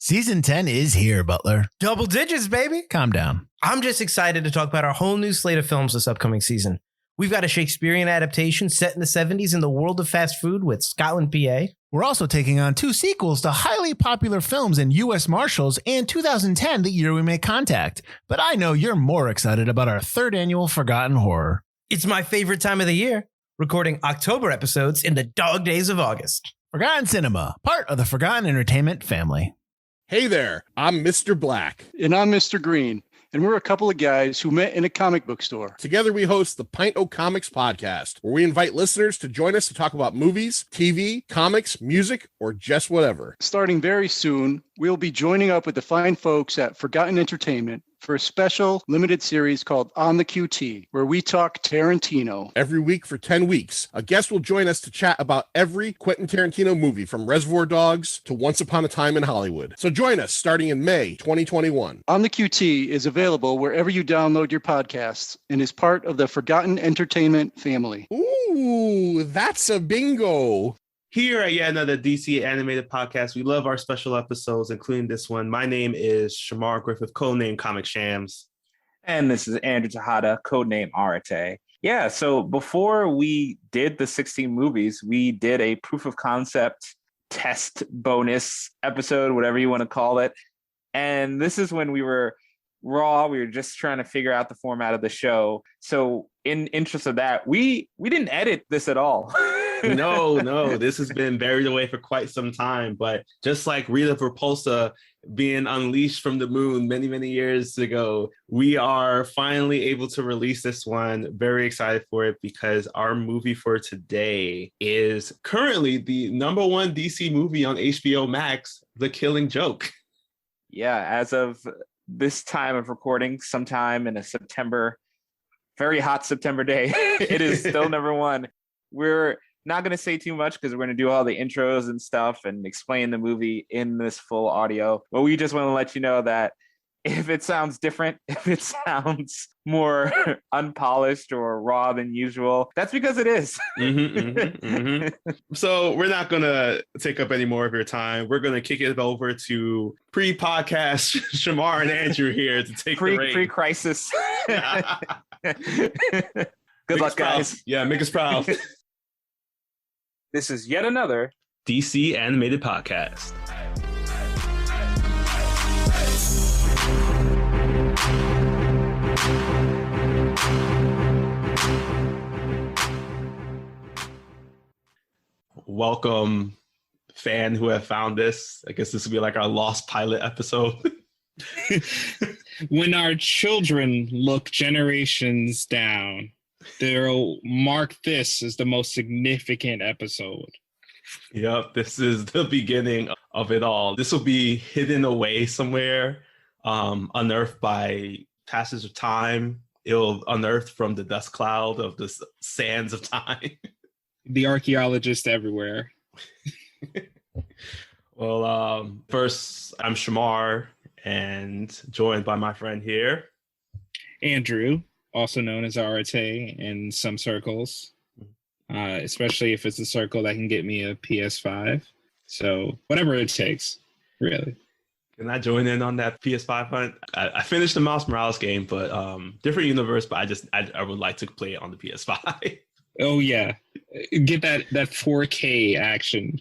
Season 10 is here, Butler. Double digits, baby. Calm down. I'm just excited to talk about our whole new slate of films this upcoming season. We've got a Shakespearean adaptation set in the 70s in the world of fast food with Scotland, PA. We're also taking on 2 sequels to highly popular films in U.S. Marshals and 2010, the year we made contact. But I know you're more excited about our 3rd annual Forgotten Horror. It's my favorite time of the year, recording October episodes in the dog days of August. Forgotten Cinema, part of the Forgotten Entertainment family. Hey there, I'm Mr. Black. And I'm Mr. Green. And we're a couple of guys who met in a comic book store. Together we host the Pint O' Comics podcast, where we invite listeners to join us to talk about movies, TV, comics, music, or just whatever. Starting very soon, we'll be joining up with the fine folks at Forgotten Entertainment for a special limited series called On the QT, where we talk Tarantino. Every week for 10 weeks, a guest will join us to chat about every Quentin Tarantino movie, from Reservoir Dogs to Once Upon a Time in Hollywood. So join us starting in May 2021. On the QT is available wherever you download your podcasts and is part of the Forgotten Entertainment family. Ooh, that's a bingo. Here at yet another DC animated podcast, we love our special episodes, including this one. My name is Chamar Griffith, codename Comic Shams. And this is Andrew Tejada, codename Arate. Yeah, so before we did the 16 movies, we did a proof of concept test bonus episode, whatever you want to call it. And this is when we were raw. We were just trying to figure out the format of the show. So in interest of that, we didn't edit this at all. No, this has been buried away for quite some time. But just like Rita Repulsa being unleashed from the moon many, many years ago, we are finally able to release this one. Very excited for it because our movie for today is currently the #1 DC movie on HBO Max, The Killing Joke. Yeah, as of this time of recording, sometime in a very hot September day, it is still #1. We're not going to say too much because we're going to do all the intros and stuff and explain the movie in this full audio. But we just want to let you know that if it sounds different, if it sounds more unpolished or raw than usual, that's because it is. So we're not going to take up any more of your time. We're going to kick it over to pre-podcast Chamar and Andrew here to take the reins. Pre-crisis. Good luck, guys. Yeah, make us proud. This is yet another DC animated podcast. Welcome, fan who have found this. I guess this will be like our lost pilot episode. When our children look generations down, they'll mark this as the most significant episode. Yep, this is the beginning of it all. This will be hidden away somewhere, unearthed by passage of time. It'll unearthed from the dust cloud of the sands of time. The archaeologists everywhere. Well, first, I'm Chamar, and joined by my friend here, Andrew, also known as Arate in some circles, especially if it's a circle that can get me a PS5. So whatever it takes, really. Can I join in on that PS5 hunt? I finished the Miles Morales game, but different universe, but I would like to play it on the PS5. Oh, yeah. Get that 4K action.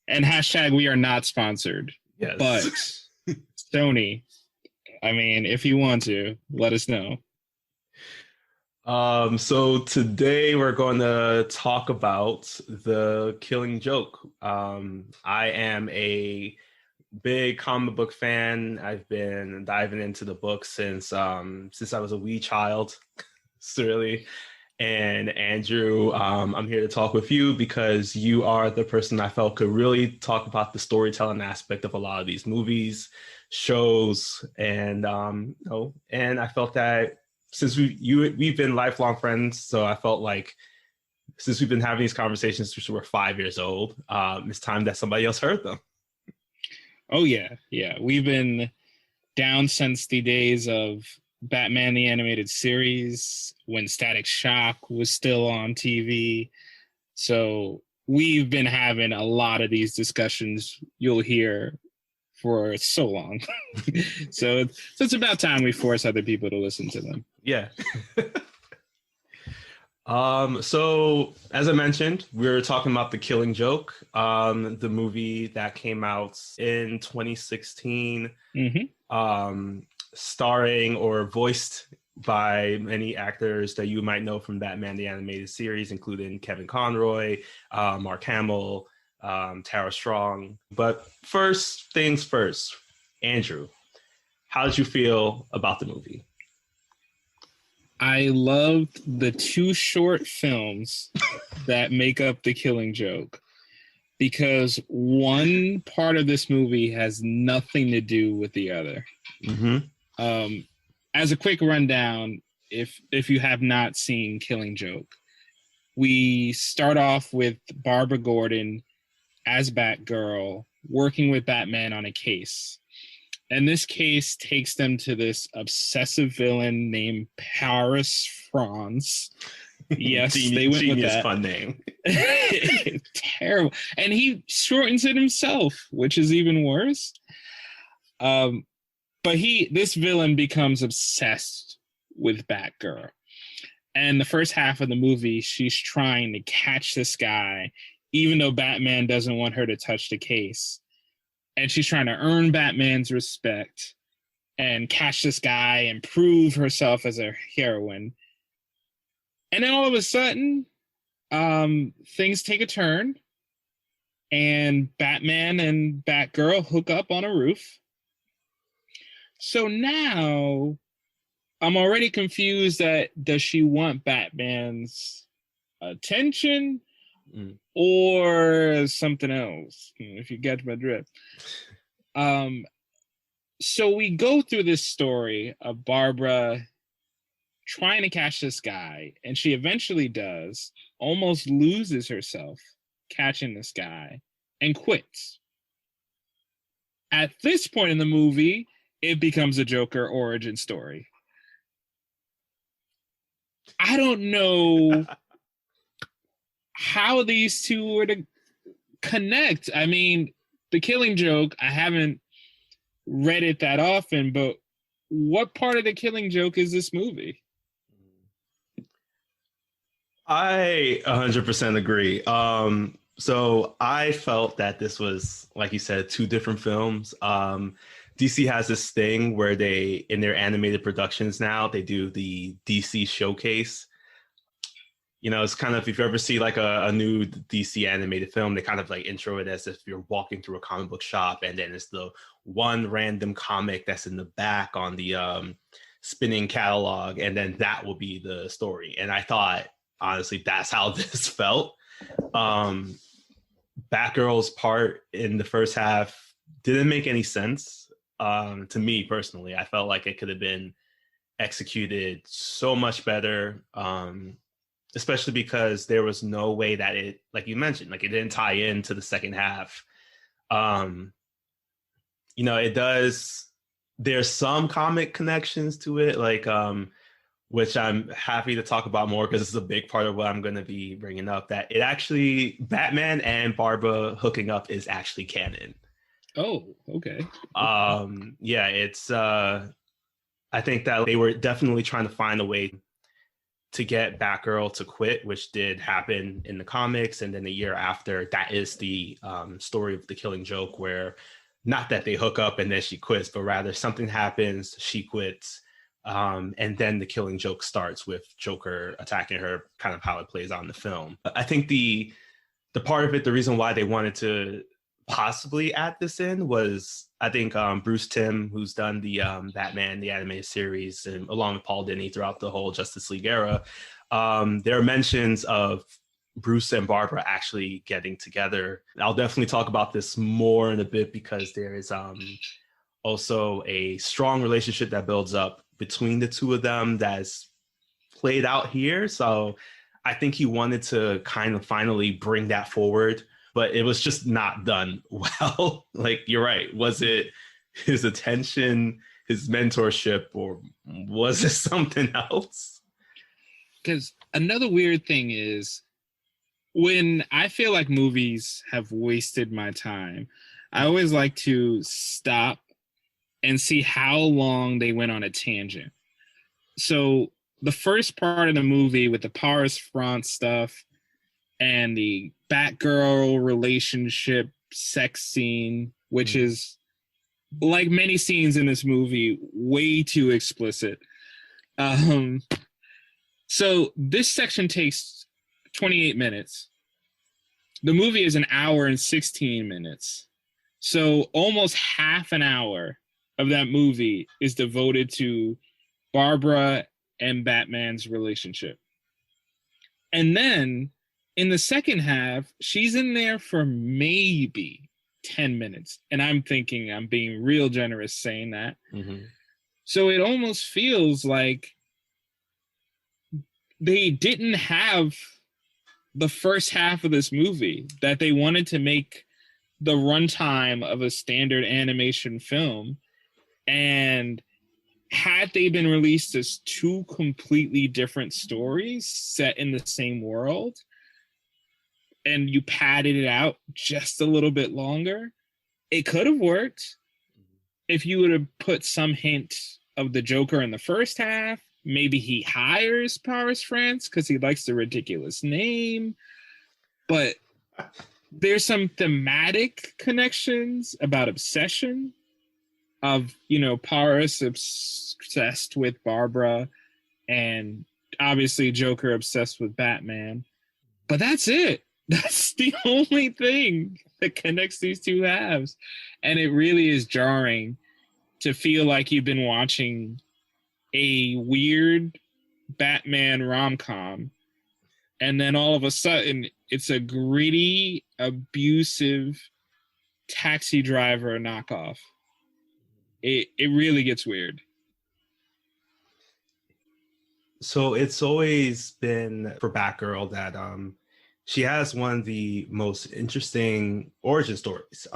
And hashtag we are not sponsored. Yes. But Sony, I mean, if you want to, let us know. So today we're going to talk about The Killing Joke. I am a big comic book fan. I've been diving into the book since I was a wee child, really. And Andrew, I'm here to talk with you because you are the person I felt could really talk about the storytelling aspect of a lot of these movies, shows, and and I felt that since we've been lifelong friends, so I felt like since we've been having these conversations since we were 5 years old, it's time that somebody else heard them. Oh yeah, we've been down since the days of Batman the Animated Series, when Static Shock was still on TV. So we've been having a lot of these discussions you'll hear for so long. so it's about time we force other people to listen to them. Yeah. So as I mentioned, we're talking about The Killing Joke, the movie that came out in 2016, starring or voiced by many actors that you might know from Batman the Animated Series, including Kevin Conroy, Mark Hamill, Tara Strong. But first things first, Andrew, how did you feel about the movie? I loved the 2 short films that make up The Killing Joke, because one part of this movie has nothing to do with the other. As a quick rundown, if you have not seen Killing Joke, we start off with Barbara Gordon as Batgirl working with Batman on a case. And this case takes them to this obsessive villain named Paris France. Yes, they went with that. Fun name. Terrible. And he shortens it himself, which is even worse. But this villain becomes obsessed with Batgirl. And the first half of the movie, she's trying to catch this guy, even though Batman doesn't want her to touch the case. And she's trying to earn Batman's respect and catch this guy and prove herself as a heroine. And then all of a sudden, things take a turn, and Batman and Batgirl hook up on a roof. So now I'm already confused that does she want Batman's attention or something else, if you get my drift. So we go through this story of Barbara trying to catch this guy, and she eventually does, almost loses herself catching this guy, and quits. At this point in the movie, it becomes a Joker origin story. I don't know how these two were to connect. I mean, The Killing Joke, I haven't read it that often, but what part of The Killing Joke is this movie? I 100% agree. So I felt that this was, like you said, 2 different films. DC has this thing where they, in their animated productions now, they do the DC showcase. You know, it's kind of, if you ever see like a new DC animated film, they kind of like intro it as if you're walking through a comic book shop, and then it's the one random comic that's in the back on the spinning catalog, and then that will be the story. And I thought, honestly, that's how this felt. Batgirl's part in the first half didn't make any sense to me personally. I felt like it could have been executed so much better, especially because there was no way that it, like you mentioned, like it didn't tie into the second half. You know, it does, there's some comic connections to it, like which I'm happy to talk about more because it's a big part of what I'm going to be bringing up, that it actually, Batman and Barbara hooking up is actually canon. Oh, okay. Yeah, it's, I think that they were definitely trying to find a way to get Batgirl to quit, which did happen in the comics. And then the year after, that is the story of The Killing Joke, where not that they hook up and then she quits, but rather something happens, she quits. And then The Killing Joke starts with Joker attacking her, kind of how it plays out in the film. I think the part of it, the reason why they wanted to possibly add this in was, I think Bruce Timm, who's done the Batman, the animated series, and along with Paul Dini throughout the whole Justice League era, there are mentions of Bruce and Barbara actually getting together. I'll definitely talk about this more in a bit because there is also a strong relationship that builds up between the two of them that's played out here. So I think he wanted to kind of finally bring that forward, but it was just not done well. Like, you're right. Was it his attention, his mentorship, or was it something else? Because another weird thing is, when I feel like movies have wasted my time, I always like to stop and see how long they went on a tangent. So the first part of the movie with the Paris France stuff and the Batgirl relationship sex scene, which is, like many scenes in this movie, way too explicit. So this section takes 28 minutes. The movie is an hour and 16 minutes. So almost half an hour of that movie is devoted to Barbara and Batman's relationship. And then in the second half, she's in there for maybe 10 minutes. And I'm thinking I'm being real generous saying that. Mm-hmm. So it almost feels like they didn't have the first half of this movie, that they wanted to make the runtime of a standard animation film. And had they been released as two completely different stories set in the same world, and you padded it out just a little bit longer, it could have worked if you would have put some hint of the Joker in the first half. Maybe he hires Paris France because he likes the ridiculous name. But there's some thematic connections about obsession of, Paris obsessed with Barbara and obviously Joker obsessed with Batman. But that's it. That's the only thing that connects these two halves. And it really is jarring to feel like you've been watching a weird Batman rom-com, and then all of a sudden it's a gritty, abusive Taxi Driver knockoff. It really gets weird. So it's always been for Batgirl that she has one of the most interesting origin stories.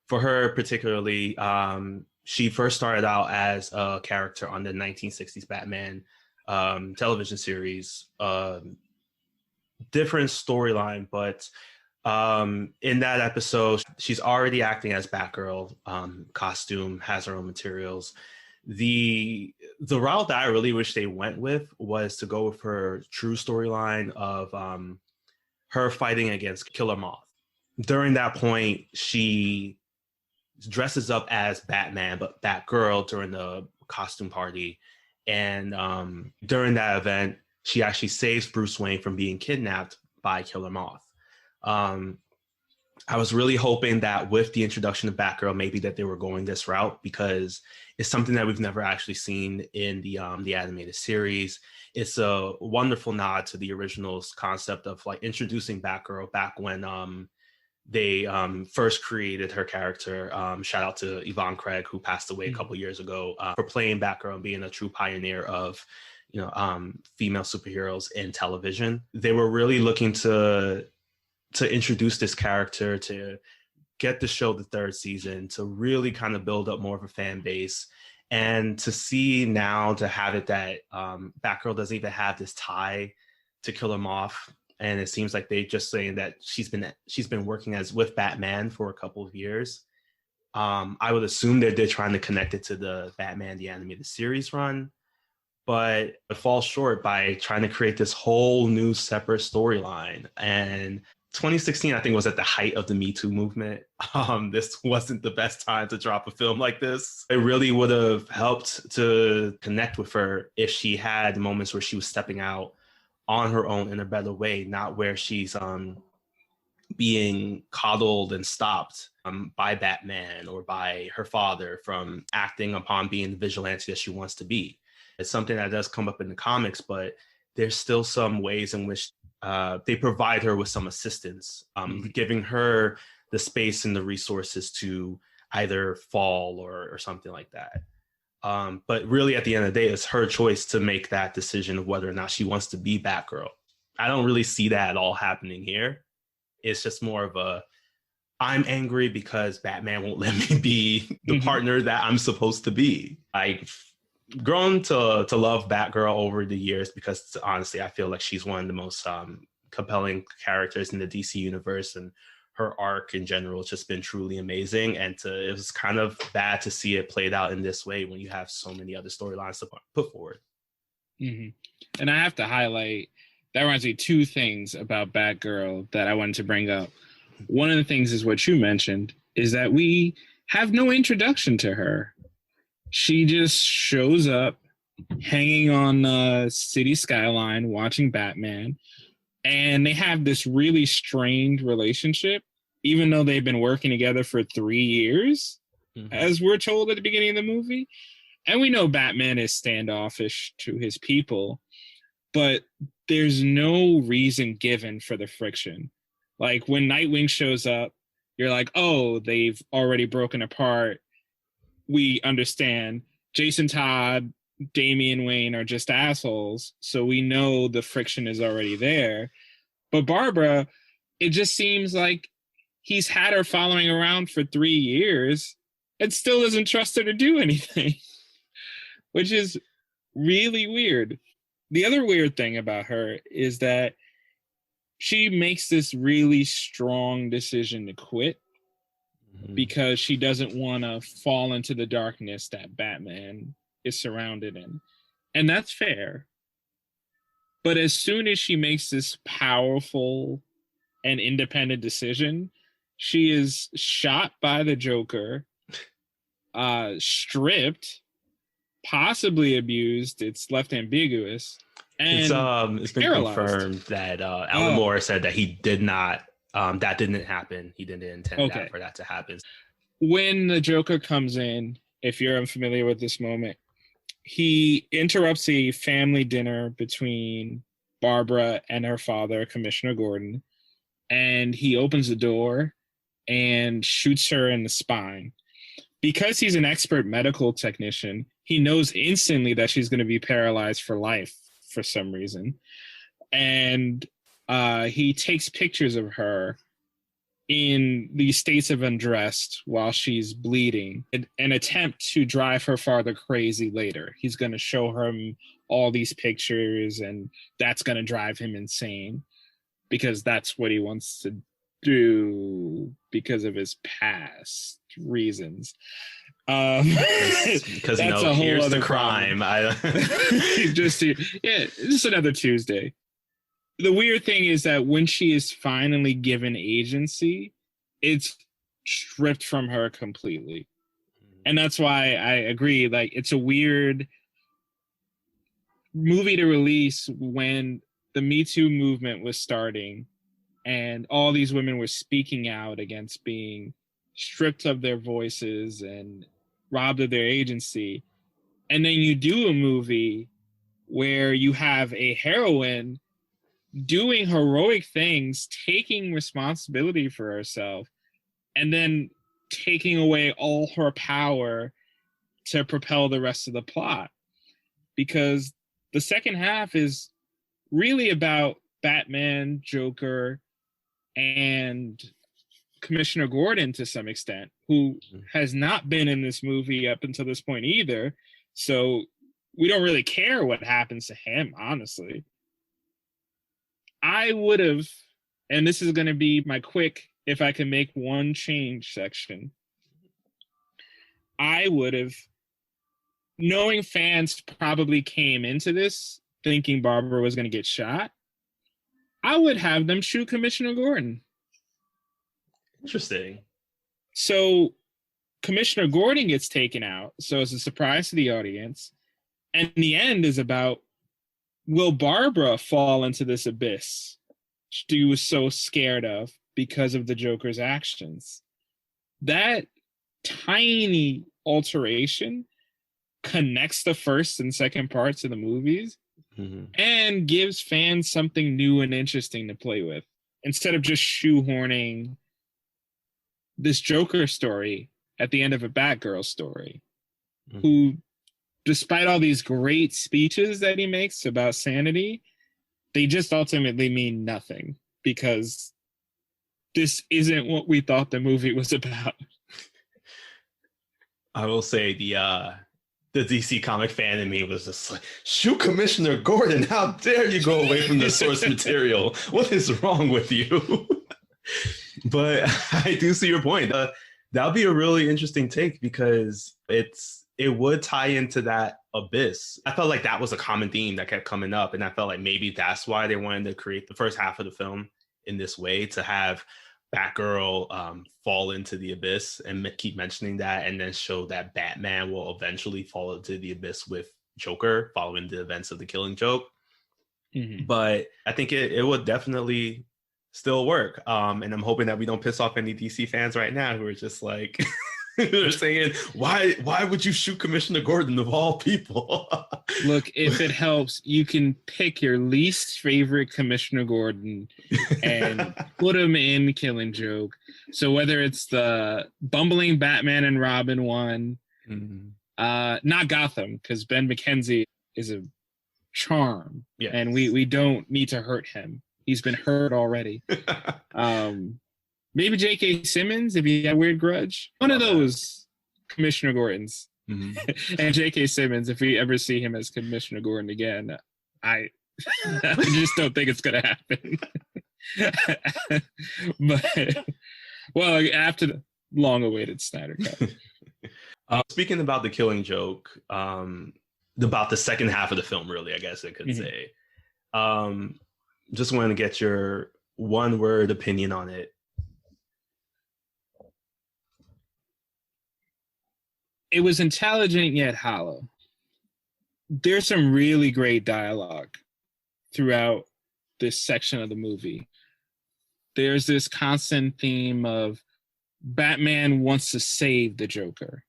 For her particularly, she first started out as a character on the 1960s Batman television series. Different storyline, but in that episode, she's already acting as Batgirl, costume, has her own materials. The route that I really wish they went with was to go with her true storyline of her fighting against Killer Moth. During that point, she dresses up as Batman, but Batgirl during the costume party. And during that event, she actually saves Bruce Wayne from being kidnapped by Killer Moth. I was really hoping that with the introduction of Batgirl, maybe that they were going this route, because it's something that we've never actually seen in the animated series. It's a wonderful nod to the original's concept of like introducing Batgirl back when they first created her character. Shout out to Yvonne Craig, who passed away a couple years ago, for playing Batgirl and being a true pioneer of female superheroes in television. They were really looking to introduce this character, to get the show the third season, to really kind of build up more of a fan base, and to see now to have it that Batgirl doesn't even have this tie to Killer Moth. And it seems like they just saying that she's been working with Batman for a couple of years. I would assume that they're trying to connect it to the Batman the Animated Series run, but it falls short by trying to create this whole new separate storyline. And 2016, I think, was at the height of the Me Too movement. This wasn't the best time to drop a film like this. It really would have helped to connect with her if she had moments where she was stepping out on her own in a better way, not where she's being coddled and stopped by Batman or by her father from acting upon being the vigilante that she wants to be. It's something that does come up in the comics, but there's still some ways in which they provide her with some assistance, giving her the space and the resources to either fall or something like that. But really, at the end of the day, it's her choice to make that decision of whether or not she wants to be Batgirl. I don't really see that at all happening here. It's just more of I'm angry because Batman won't let me be the partner that I'm supposed to be. I've grown to love Batgirl over the years because, honestly, I feel like she's one of the most compelling characters in the DC universe, and her arc in general has just been truly amazing. And it was kind of bad to see it played out in this way when you have so many other storylines to put forward. Mm-hmm. And I have to highlight, that reminds me two things about Batgirl that I wanted to bring up. One of the things is what you mentioned, is that we have no introduction to her. She just shows up hanging on the city skyline watching Batman, and they have this really strained relationship, even though they've been working together for 3 years, as we're told at the beginning of the movie. And we know Batman is standoffish to his people, but there's no reason given for the friction. Like when Nightwing shows up, you're like, oh, they've already broken apart. We understand. Jason Todd, Damian Wayne are just assholes, so we know the friction is already there. But Barbara, it just seems like he's had her following around for 3 years and still doesn't trust her to do anything, which is really weird. The other weird thing about her is that she makes this really strong decision to quit because she doesn't want to fall into the darkness that Batman is surrounded in. And that's fair. But as soon as she makes this powerful and independent decision, she is shot by the Joker, stripped, possibly abused. It's left ambiguous. And it's been paralyzed. Confirmed that Alan Moore said that he did not, that didn't happen. He didn't intend for that to happen. When the Joker comes in, if you're unfamiliar with this moment, he interrupts a family dinner between Barbara and her father, Commissioner Gordon, and he opens the door and shoots her in the spine. Because he's an expert medical technician, he knows instantly that she's going to be paralyzed for life for some reason. And he takes pictures of her in these states of undressed while she's bleeding, an attempt to drive her father crazy later. He's going to show her all these pictures, and that's going to drive him insane because that's what he wants to do because of his past reasons. Because that's a whole here's other the crime. Just another Tuesday. The weird thing is that when she is finally given agency, it's stripped from her completely. And that's why I agree, like, it's a weird movie to release when the Me Too movement was starting and all these women were speaking out against being stripped of their voices and robbed of their agency. And then you do a movie where you have a heroine doing heroic things, taking responsibility for herself, and then taking away all her power to propel the rest of the plot. Because the second half is really about Batman, Joker, and Commissioner Gordon to some extent, who has not been in this movie up until this point either. So we don't really care what happens to him, honestly. I would have, and this is going to be my quick, if I can make one change section, I would have, knowing fans probably came into this thinking Barbara was going to get shot, I would have them shoot Commissioner Gordon. Interesting. So Commissioner Gordon gets taken out, so it's a surprise to the audience. And the end is about, will Barbara fall into this abyss she was so scared of because of the Joker's actions? That tiny alteration connects the first and second parts of the movies and gives fans something new and interesting to play with, instead of just shoehorning this Joker story at the end of a Batgirl story, who, despite all these great speeches that he makes about sanity, they just ultimately mean nothing because this isn't what we thought the movie was about. I will say the DC comic fan in me was just like, shoot Commissioner Gordon, how dare you go away from the source material? What is wrong with you? But I do see your point. That would be a really interesting take because it would tie into that abyss. I felt like that was a common theme that kept coming up. And I felt like maybe that's why they wanted to create the first half of the film in this way, to have Batgirl fall into the abyss and keep mentioning that, and then show that Batman will eventually fall into the abyss with Joker following the events of the Killing Joke. Mm-hmm. But I think it would definitely still work. And I'm hoping that we don't piss off any DC fans right now who are just like, they're saying, why would you shoot Commissioner Gordon of all people? Look, if it helps, you can pick your least favorite Commissioner Gordon and put him in Killing Joke. So whether it's the bumbling Batman and Robin one, not Gotham, because Ben McKenzie is a charm, yes. And we don't need to hurt him. He's been hurt already. Maybe J.K. Simmons, if he had a weird grudge. One of those Commissioner Gordons. Mm-hmm. And J.K. Simmons, if we ever see him as Commissioner Gordon again, I just don't think it's going to happen. But, well, after the long-awaited Snyder Cut. Speaking about the Killing Joke, about the second half of the film, really, I guess I could say. Just want to get your one-word opinion on it. It was intelligent yet hollow. There's some really great dialogue throughout this section of the movie. There's this constant theme of Batman wants to save the Joker.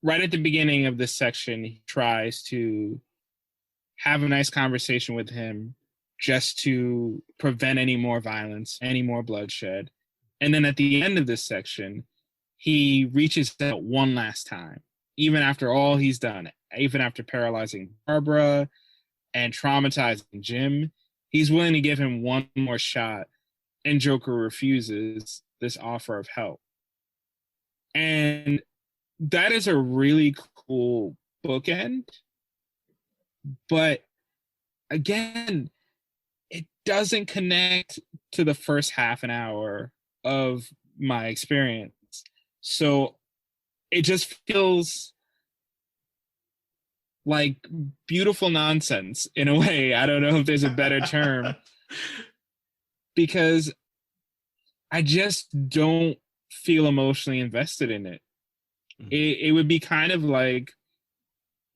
Right at the beginning of this section, he tries to have a nice conversation with him just to prevent any more violence, any more bloodshed. And then at the end of this section, he reaches out one last time. Even after all he's done, even after paralyzing Barbara and traumatizing Jim, he's willing to give him one more shot, and Joker refuses this offer of help. And that is a really cool bookend. But again, it doesn't connect to the first half an hour of my experience. So it just feels like beautiful nonsense in a way. I don't know if there's a better term. Because I just don't feel emotionally invested in it. It would be kind of like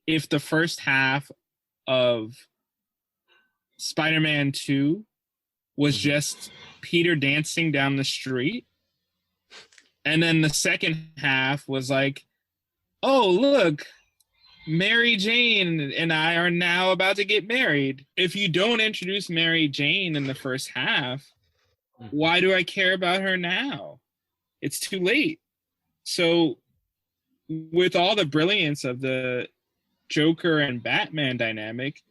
if the first half of Spider-Man 2 was just Peter dancing down the street. And then the second half was like, oh, look, Mary Jane and I are now about to get married. If you don't introduce Mary Jane in the first half, why do I care about her now? It's too late. So with all the brilliance of the Joker and Batman dynamic,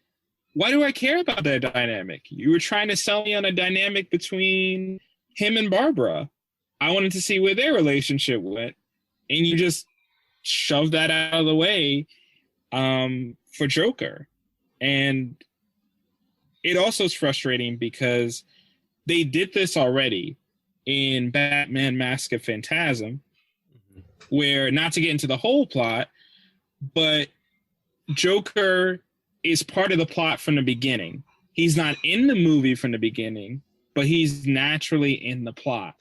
why do I care about that dynamic? You were trying to sell me on a dynamic between him and Barbara. I wanted to see where their relationship went, and you just shoved that out of the way for Joker. And it also is frustrating because they did this already in Batman Mask of Phantasm, where, not to get into the whole plot, but Joker is part of the plot from the beginning. He's not in the movie from the beginning, but he's naturally in the plot.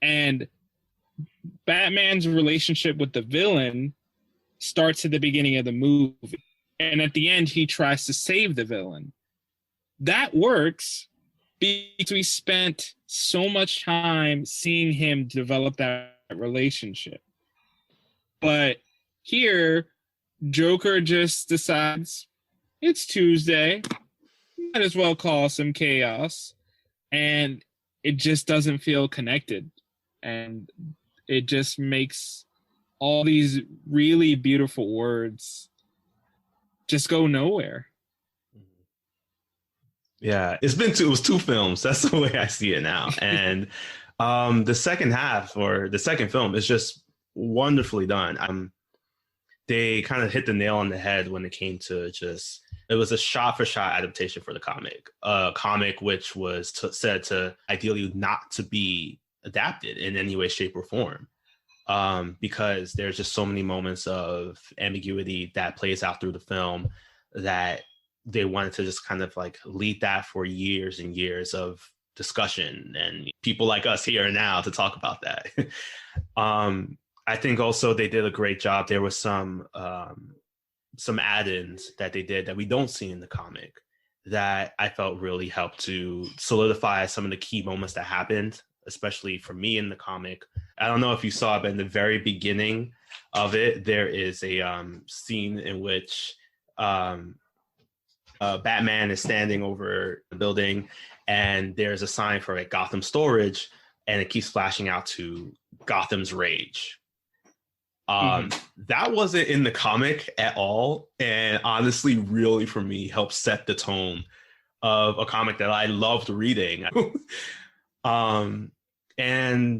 And Batman's relationship with the villain starts at the beginning of the movie. And at the end, he tries to save the villain. That works because we spent so much time seeing him develop that relationship. But here, Joker just decides it's Tuesday. Might as well cause some chaos. And it just doesn't feel connected. And it just makes all these really beautiful words just go nowhere. Yeah, it was two films. That's the way I see it now. And the second half, or the second film, is just wonderfully done. They kind of hit the nail on the head when it came to just, it was a shot-for-shot adaptation for the comic. A comic which was said to ideally not to be adapted in any way, shape, or form. Because there's just so many moments of ambiguity that plays out through the film that they wanted to just kind of like lead that for years and years of discussion and people like us here and now to talk about that. I think also they did a great job. There was some add-ins that they did that we don't see in the comic that I felt really helped to solidify some of the key moments that happened, especially for me in the comic. I don't know if you saw it, but in the very beginning of it, there is a scene in which Batman is standing over the building and there's a sign for like Gotham Storage, and it keeps flashing out to Gotham's Rage. That wasn't in the comic at all, and honestly really for me helped set the tone of a comic that I loved reading. And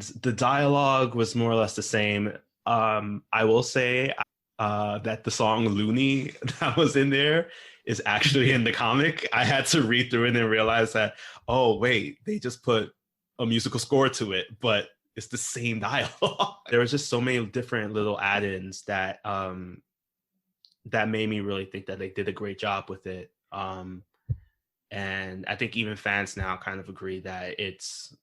the dialogue was more or less the same. I will say that the song Looney that was in there is actually in the comic. I had to read through it and realize that, oh wait, they just put a musical score to it, but it's the same dialogue. There was just so many different little add-ins that that made me really think that they did a great job with it. And I think even fans now kind of agree that it's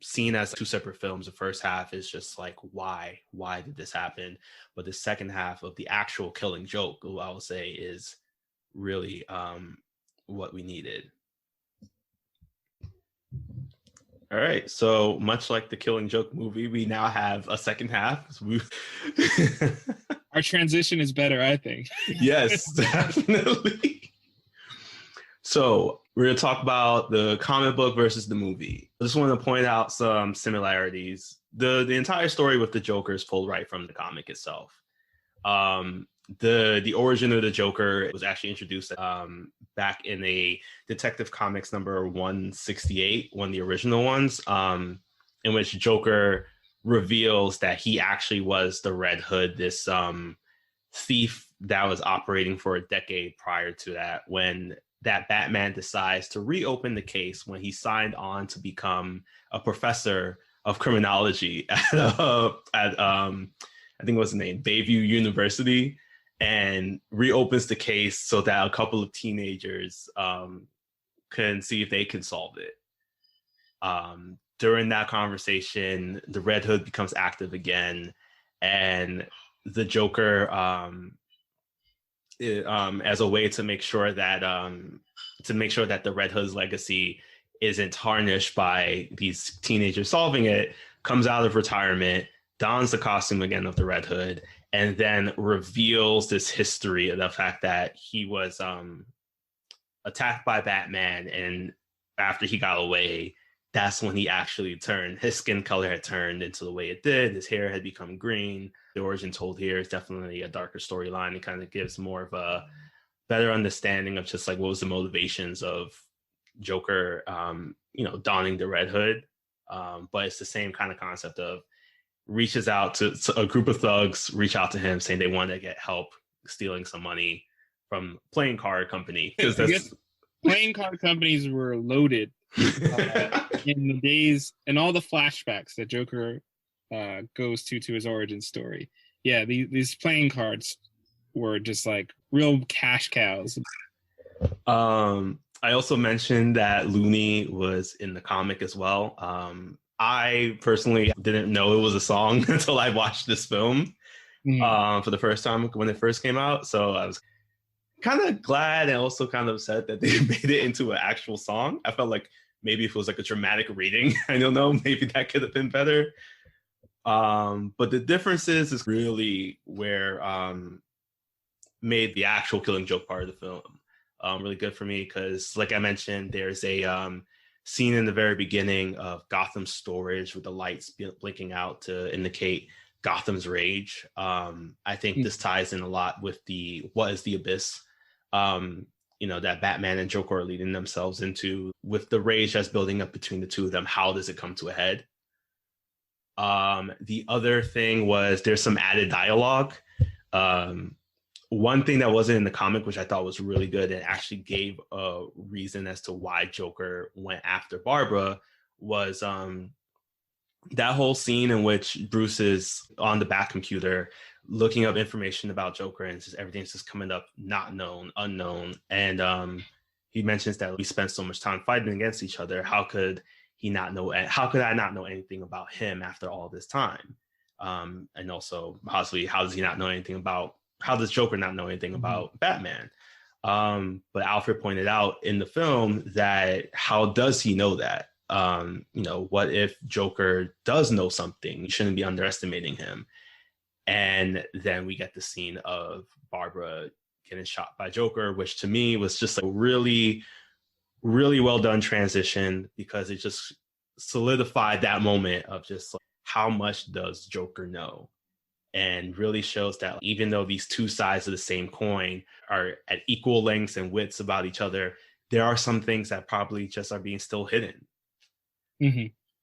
seen as two separate films. The first half is just like, why did this happen? But the second half of the actual Killing Joke, who I will say is really what we needed. All right, so much like the Killing Joke movie, we now have a second half. Our transition is better, I think. Yes, definitely. So we're going to talk about the comic book versus the movie. I just want to point out some similarities. The entire story with the Joker is pulled right from the comic itself. The origin of the Joker was actually introduced back in a Detective Comics number 168, one of the original ones, in which Joker reveals that he actually was the Red Hood, this thief that was operating for a decade prior to that, when that Batman decides to reopen the case when he signed on to become a professor of criminology at I think it was the name, Bayview University, and reopens the case so that a couple of teenagers can see if they can solve it. During that conversation, the Red Hood becomes active again, and the Joker, as a way to make sure that the Red Hood's legacy isn't tarnished by these teenagers solving it, comes out of retirement, dons the costume again of the Red Hood, and then reveals this history of the fact that he was attacked by Batman, and after he got away, that's when he actually turned. His skin color had turned into the way it did. His hair had become green. The origin told here is definitely a darker storyline. It kind of gives more of a better understanding of just like what was the motivations of Joker, donning the Red Hood. But it's the same kind of concept of reaches out to a group of thugs, reach out to him saying they want to get help stealing some money from playing card company. Because playing card companies were loaded in the days and all the flashbacks that Joker goes to his origin story. Yeah, these playing cards were just like real cash cows. I also mentioned that Looney was in the comic as well. I personally didn't know it was a song until I watched this film for the first time when it first came out. So I was kind of glad and also kind of upset that they made it into an actual song. I felt like maybe if it was like a dramatic reading, I don't know, maybe that could have been better. But the differences is really where made the actual Killing Joke part of the film really good for me, because like I mentioned, there's a scene in the very beginning of Gotham Storage with the lights blinking out to indicate Gotham's Rage. I think this ties in a lot with what is the abyss, that Batman and Joker are leading themselves into, with the rage that's building up between the two of them. How does it come to a head? The other thing was there's some added dialogue. One thing that wasn't in the comic, which I thought was really good and actually gave a reason as to why Joker went after Barbara, was that whole scene in which Bruce is on the back computer looking up information about Joker, and just everything's just coming up not known, unknown. And he mentions that we spent so much time fighting against each other. How could I not know anything about him after all this time? And also possibly how does Joker not know anything about Batman? But Alfred pointed out in the film that how does he know that? What if Joker does know something? You shouldn't be underestimating him. And then we get the scene of Barbara getting shot by Joker, which to me was just a really, really well done transition, because it just solidified that moment of just like, how much does Joker know? And really shows that even though these two sides of the same coin are at equal lengths and widths about each other, there are some things that probably just are being still hidden.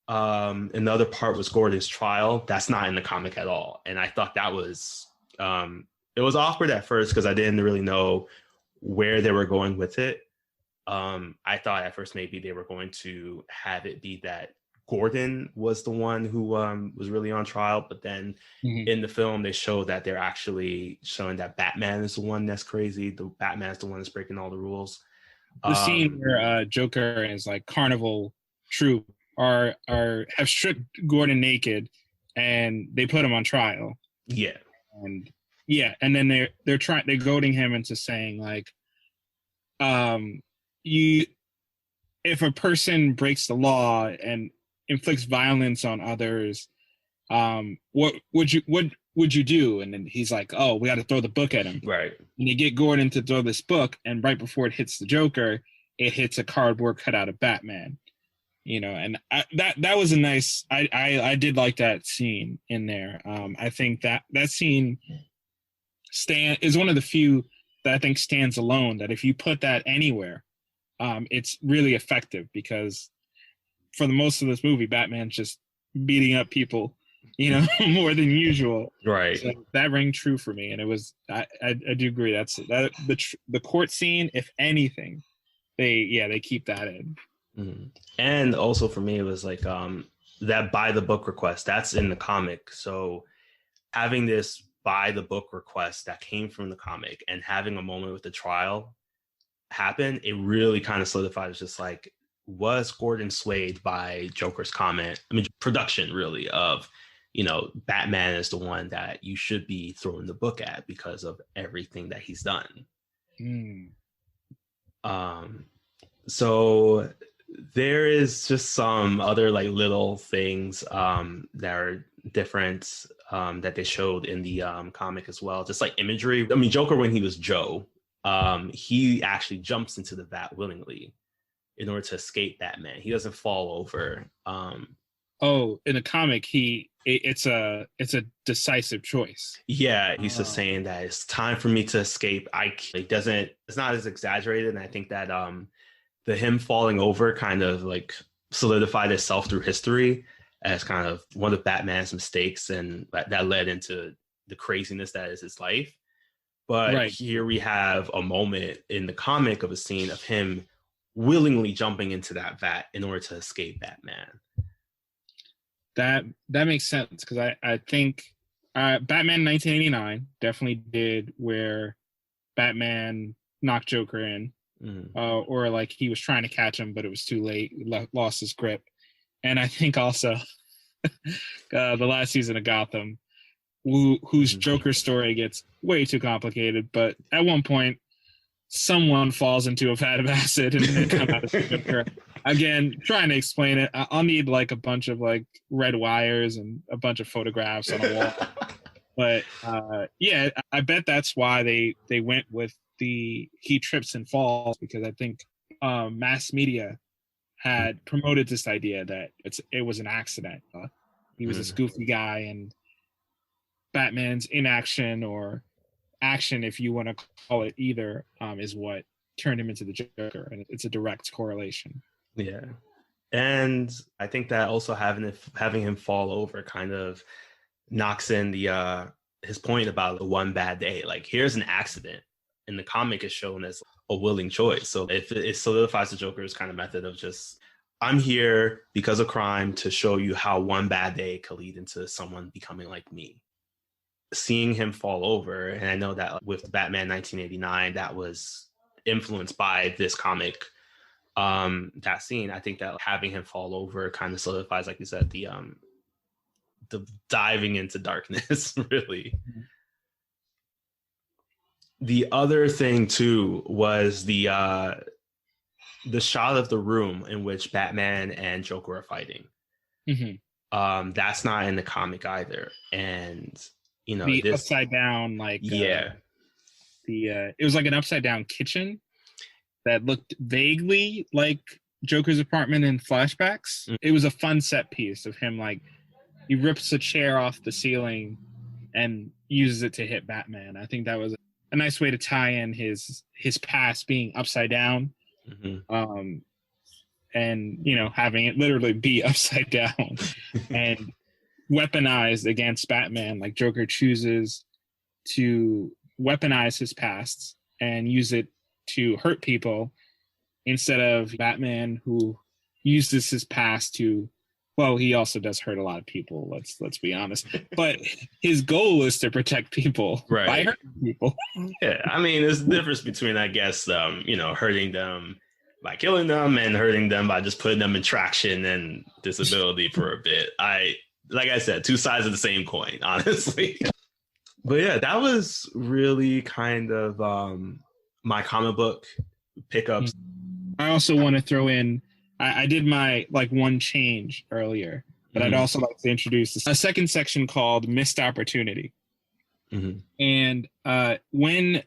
Another part was Gordon's trial. That's not in the comic at all. And I thought that was, it was awkward at first because I didn't really know where they were going with it. I thought at first maybe they were going to have it be that Gordon was the one who was really on trial, but then in the film they show that they're actually showing that Batman is the one that's crazy. The Batman is the one that's breaking all the rules. The scene where Joker and his like carnival troupe have stripped Gordon naked and they put him on trial. Yeah. And then they're goading him into saying like, if a person breaks the law and inflicts violence on others, what would you do? And then he's like, oh, we got to throw the book at him. Right. And they get Gordon to throw this book, and right before it hits the Joker, it hits a cardboard cutout of Batman. And that was a nice. I did like that scene in there. I think that scene is one of the few that I think stands alone. That if you put that anywhere, it's really effective, because for the most of this movie, Batman's just beating up people, more than usual. Right. So that rang true for me, and it was. I do agree. That's the court scene. If anything, they keep that in. Mm-hmm. And also for me, it was like that by the book request that's in the comic. So having this by the book request that came from the comic and having a moment with the trial happen, it really kind of solidified. It's just like, was Gordon swayed by Joker's comment? I mean, production really of, Batman is the one that you should be throwing the book at because of everything that he's done. So there is just some other like little things that are different that they showed in the comic as well. Just like imagery. I mean, Joker, when he was Joe, he actually jumps into the vat willingly in order to escape Batman. He doesn't fall over. In the comic, it's a decisive choice. Yeah, he's just saying that it's time for me to escape. It's not as exaggerated, and I think that the him falling over kind of like solidified itself through history as kind of one of Batman's mistakes, and that led into the craziness that is his life. But Here we have a moment in the comic of a scene of him willingly jumping into that vat in order to escape Batman. That makes sense, because I think Batman 1989 definitely did where Batman knocked Joker in. Or like he was trying to catch him, but it was too late, lost his grip. And I think also the last season of Gotham, whose Joker story gets way too complicated, but at one point someone falls into a vat of acid and comes out as Joker. Again, trying to explain it, I'll need like a bunch of like red wires and a bunch of photographs on a wall. But I bet that's why they went with he trips and falls, because I think mass media had promoted this idea that it was an accident. He was this goofy guy, and Batman's inaction or action, if you want to call it either, is what turned him into the Joker, and it's a direct correlation. Yeah, and I think that also having him fall over kind of knocks in the his point about the one bad day. Like, here's an accident. In the comic is shown as a willing choice. So if it solidifies the Joker's kind of method of just, I'm here because of crime to show you how one bad day could lead into someone becoming like me. Seeing him fall over, and I know that with Batman 1989, that was influenced by this comic. That scene, I think that having him fall over kind of solidifies, like you said, the diving into darkness, really. The other thing too was the shot of the room in which Batman and Joker are fighting. That's not in the comic either, and the this upside down, it was like an upside down kitchen that looked vaguely like Joker's apartment in flashbacks. It was a fun set piece of him, like he rips a chair off the ceiling and uses it to hit Batman. I think that was a nice way to tie in his past being upside down. And having it literally be upside down and weaponized against Batman. Like Joker chooses to weaponize his past and use it to hurt people instead of Batman, who uses his past to, well, he also does hurt a lot of people, let's be honest, but his goal is to protect people by hurting people. Yeah, I mean, there's a difference between, I guess, hurting them by killing them and hurting them by just putting them in traction and disability for a bit. Like I said, two sides of the same coin, honestly. But yeah, that was really kind of my comic book pickups. I also want to throw in, I did my one change earlier, but I'd also like to introduce a second section called Missed Opportunity. And when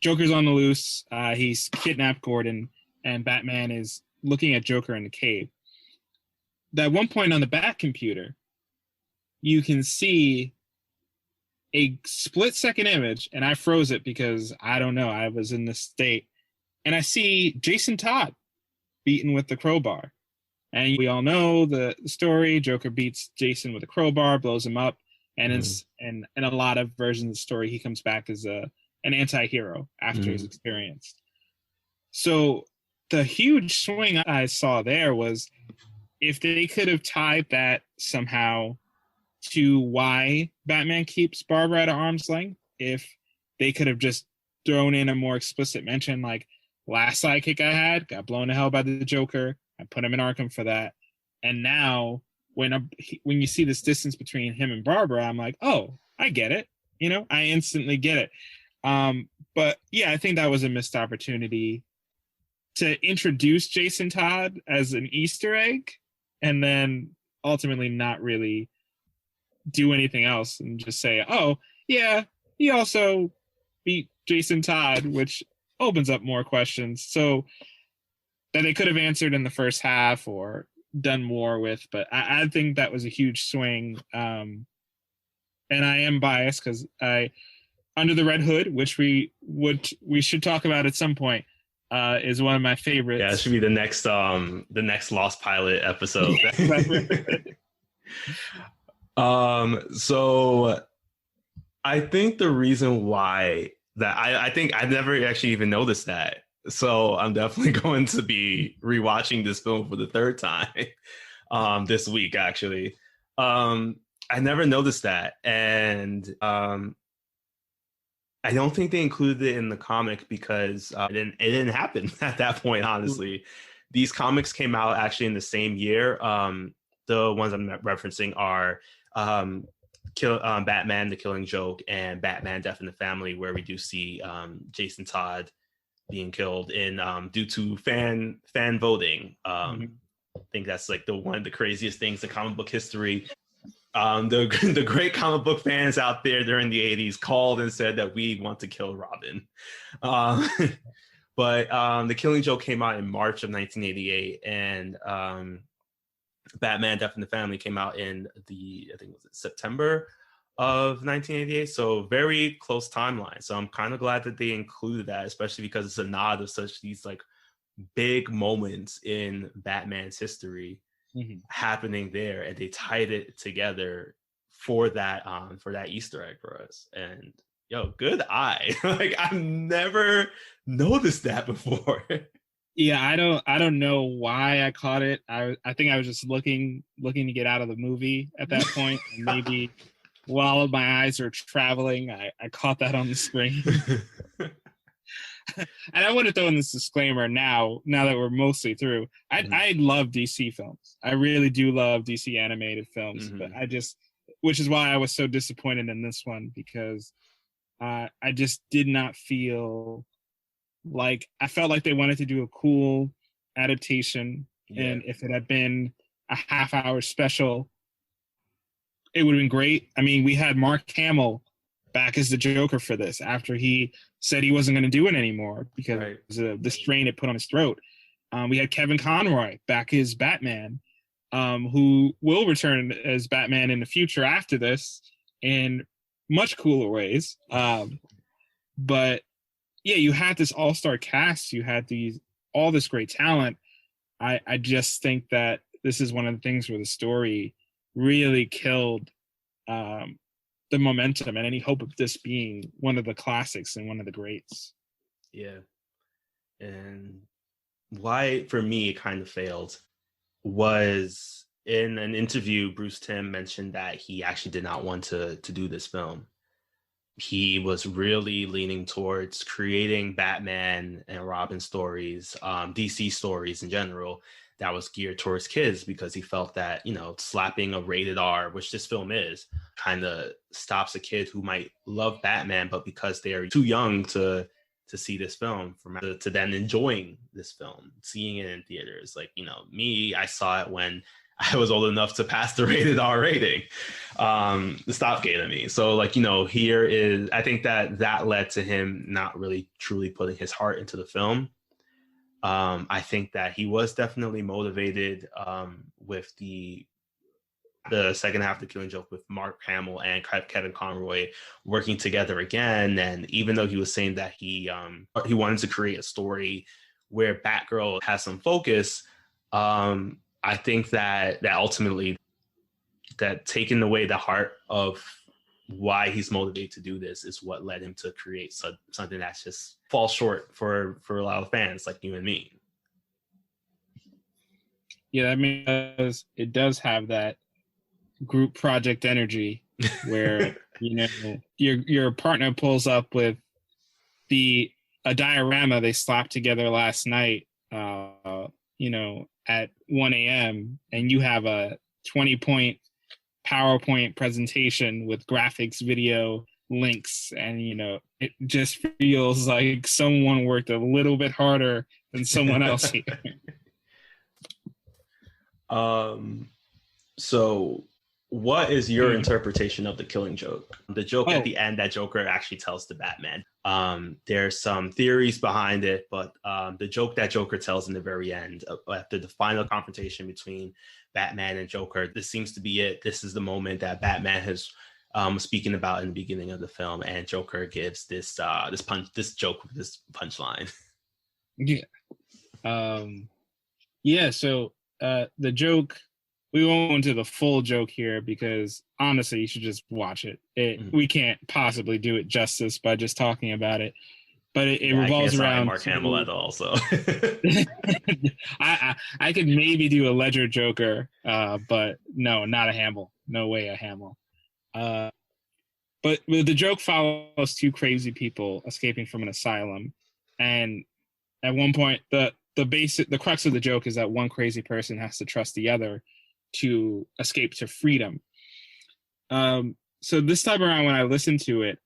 Joker's on the loose, he's kidnapped Gordon, and Batman is looking at Joker in the cave. At one point on the Bat computer, you can see a split-second image, and I froze it because I don't know, I was in this state, and I see Jason Todd beaten with the crowbar. And we all know the story. Joker beats Jason with a crowbar, blows him up, and in a lot of versions of the story, he comes back as an anti-hero after his experience. So the huge swing I saw there was if they could have tied that somehow to why Batman keeps Barbara at arm's length, if they could have just thrown in a more explicit mention, like, last sidekick I had got blown to hell by the Joker, I put him in Arkham for that, and now when you see this distance between him and Barbara, I'm like, oh, I get it. I instantly get it. But yeah, I think that was a missed opportunity to introduce Jason Todd as an Easter egg and then ultimately not really do anything else and just say, oh, yeah, he also beat Jason Todd, which opens up more questions. So that they could have answered in the first half or done more with, but I think that was a huge swing. And I am biased because Under the Red Hood, which we should talk about at some point, is one of my favorites. Yeah, it should be the next Lost Pilot episode. So I think the reason why that I think I never actually even noticed that. So I'm definitely going to be rewatching this film for the third time this week, actually. I never noticed that. And I don't think they included it in the comic because it didn't happen at that point, honestly. These comics came out actually in the same year. The ones I'm referencing are Batman, The Killing Joke, and Batman, Death in the Family, where we do see Jason Todd being killed in due to fan voting. I think that's like one of the craziest things in comic book history. The great comic book fans out there during the 80s called and said that we want to kill Robin. But The Killing Joke came out in March of 1988, and Batman, Death in the Family came out in I think it was September of 1988. So very close timeline. So I'm kind of glad that they included that, especially because it's a nod of these like big moments in Batman's history happening there, and they tied it together for that Easter egg for us. And good eye. Like I've never noticed that before. Yeah, I don't know why I caught it. I think I was just looking to get out of the movie at that point. And maybe while my eyes are traveling, I caught that on the screen. And I want to throw in this disclaimer now that we're mostly through. I love DC films. I really do love DC animated films, but which is why I was so disappointed in this one, because I just did not feel like, I felt like they wanted to do a cool adaptation. Yeah. And if it had been a half-hour special, it would have been great. I mean, we had Mark Hamill back as the Joker for this after he said he wasn't going to do it anymore because of the strain it put on his throat. We had Kevin Conroy back as Batman, who will return as Batman in the future after this in much cooler ways. But yeah, you had this all-star cast. You had all this great talent. I just think that this is one of the things where the story really killed the momentum and any hope of this being one of the classics and one of the greats. Yeah. And why, for me, it kind of failed was in an interview, Bruce Timm mentioned that he actually did not want to do this film. He was really leaning towards creating Batman and Robin stories, DC stories in general, that was geared towards kids, because he felt that, slapping a rated R, which this film is, kind of stops a kid who might love Batman, but because they're too young to see this film, to then enjoying this film, seeing it in theaters. Like, me, I saw it when I was old enough to pass the rated R rating, the stopgate of me. So here is, I think that led to him not really truly putting his heart into the film. I think that he was definitely motivated with the second half of The Killing Joke, with Mark Hamill and Kevin Conroy working together again. And even though he was saying that he wanted to create a story where Batgirl has some focus, I think that ultimately that taking away the heart of why he's motivated to do this is what led him to create something that's just falls short for a lot of fans like you and me. Yeah, I mean, it does have that group project energy where your partner pulls up with a diorama they slapped together last night, at 1 a.m. and you have a 20-point PowerPoint presentation with graphics, video, links, and it just feels like someone worked a little bit harder than someone else here. So what is your interpretation of The Killing Joke? The joke at the end that Joker actually tells to Batman. There's some theories behind it, but the joke that Joker tells in the very end, after the final confrontation between Batman and Joker, this seems to be it. This is the moment that Batman has speaking about in the beginning of the film, and Joker gives this joke with this punchline. Yeah. So the joke, we won't go into the full joke here because honestly, you should just watch it. We can't possibly do it justice by just talking about it. But it revolves around Mark Hamill at all. So I could maybe do a Ledger Joker, but no, not a Hamill. No way a Hamill. But the joke follows two crazy people escaping from an asylum, and at one point, the crux of the joke is that one crazy person has to trust the other to escape to freedom. So this time around, when I listened to it,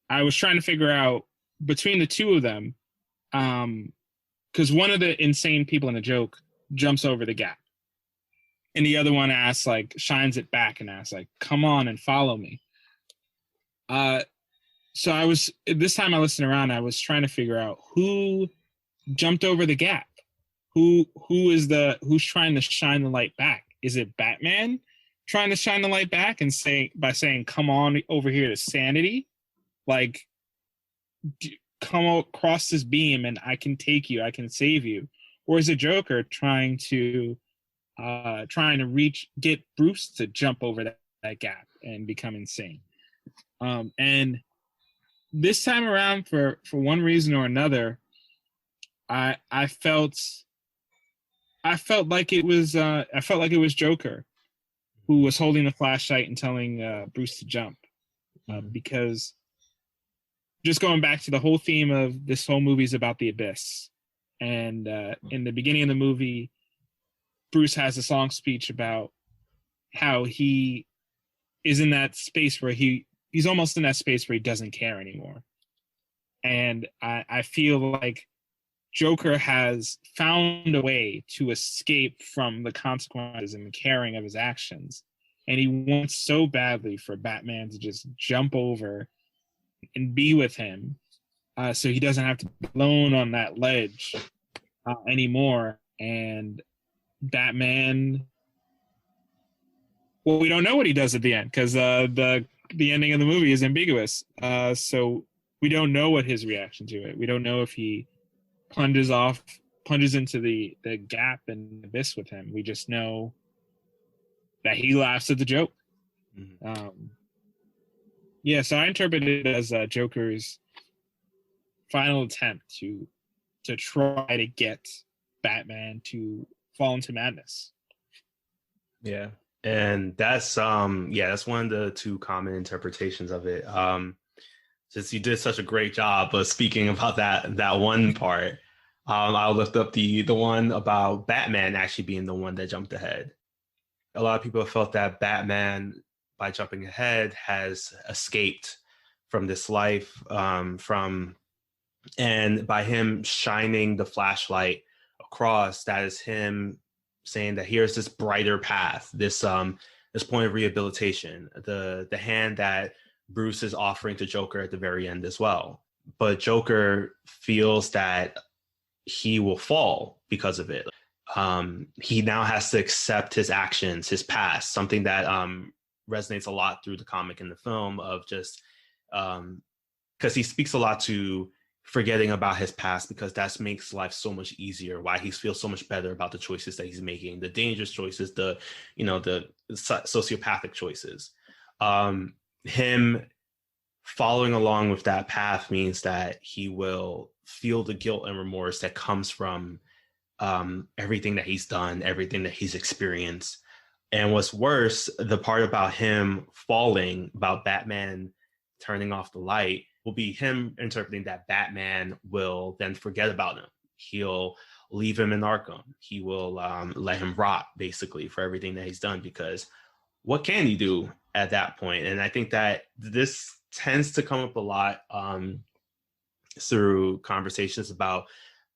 I was trying to figure out between the two of them, because one of the insane people in the joke jumps over the gap, and the other one shines it back and asks, come on and follow me. So this time I listened around, I was trying to figure out who jumped over the gap. Who's trying to shine the light back? Is it Batman trying to shine the light back and by saying, come on over here to sanity? Come across this beam and I can take you, I can save you. Or is it Joker trying to get Bruce to jump over that gap and become insane? And this time around, for one reason or another, I felt like it was Joker who was holding the flashlight and telling Bruce to jump, because just going back to the whole theme of this whole movie is about the abyss, and in the beginning of the movie, Bruce has a long speech about how he is in that space where he's almost in that space where he doesn't care anymore, and I feel like Joker has found a way to escape from the consequences and the caring of his actions. And he wants so badly for Batman to just jump over and be with him, so he doesn't have to be alone on that ledge anymore. And Batman, well, we don't know what he does at the end because the ending of the movie is ambiguous. So we don't know what his reaction to it. We don't know if he plunges into the gap and abyss with him. We just know that he laughs at the joke. So I interpret it as Joker's final attempt to try to get Batman to fall into madness. Yeah. And that's that's one of the two common interpretations of it. Since you did such a great job of speaking about that one part, I'll lift up the one about Batman actually being the one that jumped ahead. A lot of people have felt that Batman, by jumping ahead, has escaped from this life, and by him shining the flashlight across, that is him saying that here's this brighter path, this point of rehabilitation, the hand that Bruce is offering to Joker at the very end as well. But Joker feels that he will fall because of it. He now has to accept his actions, his past, something that resonates a lot through the comic and the film, of just because he speaks a lot to forgetting about his past, because that makes life so much easier, why he feels so much better about the choices that he's making, the dangerous choices, the sociopathic choices. Him following along with that path means that he will feel the guilt and remorse that comes from everything that he's done, everything that he's experienced. And what's worse, the part about him falling, about Batman turning off the light, will be him interpreting that Batman will then forget about him. He'll leave him in Arkham. He will let him rot, basically, for everything that he's done, because what can he do at that point? And I think that this tends to come up a lot through conversations about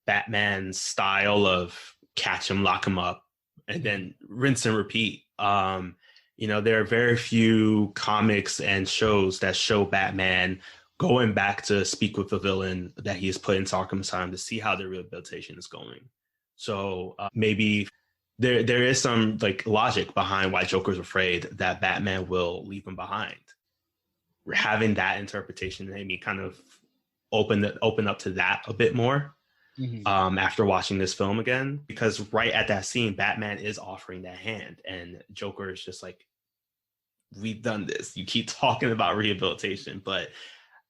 Batman's style of catch him, lock him up, and then rinse and repeat. There are very few comics and shows that show Batman going back to speak with the villain that he has put into Arkham Asylum to see how their rehabilitation is going. So maybe there is some logic behind why Joker's afraid that Batman will leave him behind. Having that interpretation made me kind of open up to that a bit more after watching this film again, because right at that scene, Batman is offering that hand, and Joker is just like, we've done this. You keep talking about rehabilitation, but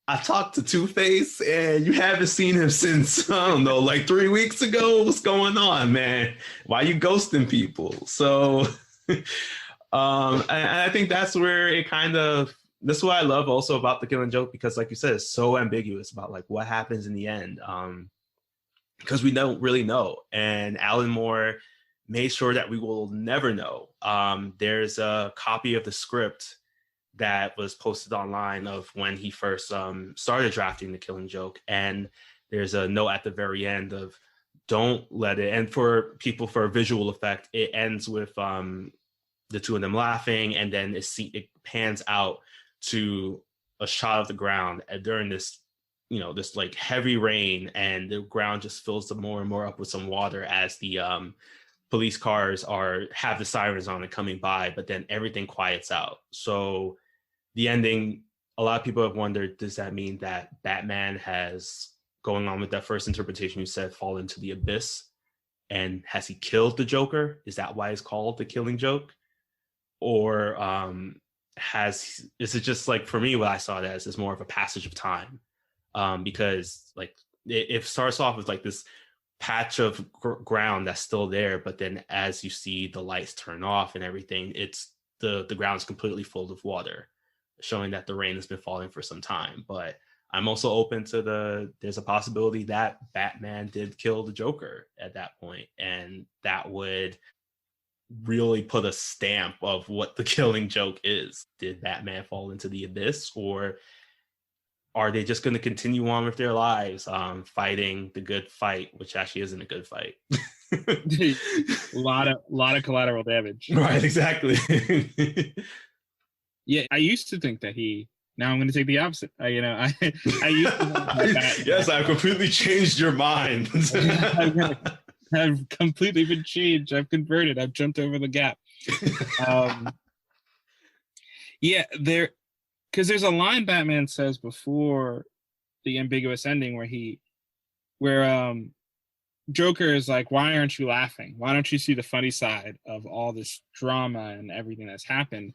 I talked to Two-Face and you haven't seen him since, 3 weeks ago. What's going on, man? Why you ghosting people? So and I think that's where it that's what I love also about The Killing Joke, because like you said, it's so ambiguous about what happens in the end, because we don't really know. And Alan Moore made sure that we will never know. There's a copy of the script that was posted online of when he first started drafting The Killing Joke. And there's a note at the very end of don't let it, and for people, for a visual effect, it ends with the two of them laughing, and then it pans out to a shot of the ground during this, this heavy rain, and the ground just fills more and more up with some water as the police cars have the sirens on and coming by, but then everything quiets out. So the ending, a lot of people have wondered, does that mean that Batman has, going on with that first interpretation you said, fallen into the abyss? And has he killed the Joker? Is that why it's called The Killing Joke? Or is it just for me, what I saw it as is more of a passage of time? Because it starts off with this patch of ground that's still there, but then as you see the lights turn off and everything, it's the ground is completely full of water, showing that the rain has been falling for some time. But I'm also open to there's a possibility that Batman did kill the Joker at that point, and that would really put a stamp of what the Killing Joke is. Did Batman fall into the abyss, or are they just going to continue on with their lives, fighting the good fight, which actually isn't a good fight? A lot of collateral damage. Right, exactly. Yeah, I used to think that now I'm going to take the opposite. I used to think that Yes, I've completely changed your mind. I've completely been changed. I've converted. I've jumped over the gap. Yeah, because there's a line Batman says before the ambiguous ending where Joker is like, "Why aren't you laughing? Why don't you see the funny side of all this drama and everything that's happened?"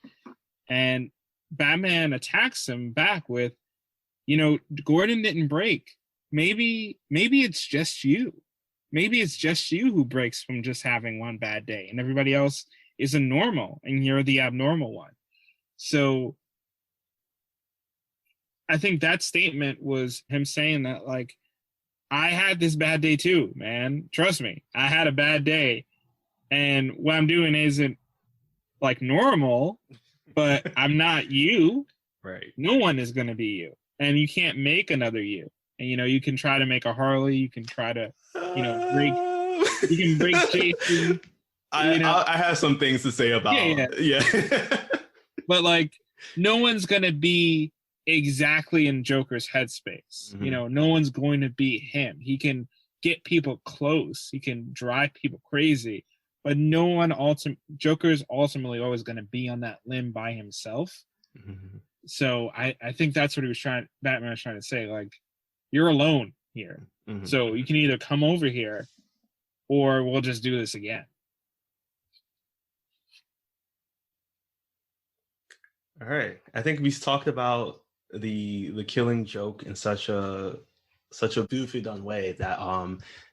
And Batman attacks him back with, Gordon didn't break. Maybe it's just you. Maybe it's just you who breaks from just having one bad day, and everybody else is a normal, and you're the abnormal one. So I think that statement was him saying that, like, I had this bad day too, man. Trust me, I had a bad day, and what I'm doing isn't like normal, but I'm not you. Right. No one is going to be you, and you can't make another you. And you can try to make a Harley, you can try to break Jason. I have some things to say about yeah. But like, no one's going to be exactly in Joker's headspace. Mm-hmm. No one's going to be him. He can get people close, he can drive people crazy, but Joker's ultimately always going to be on that limb by himself. Mm-hmm. So I think that's what Batman was trying to say, like, you're alone here. Mm-hmm. So you can either come over here or we'll just do this again. All right. I think we talked about the Killing Joke in such a beautifully done way that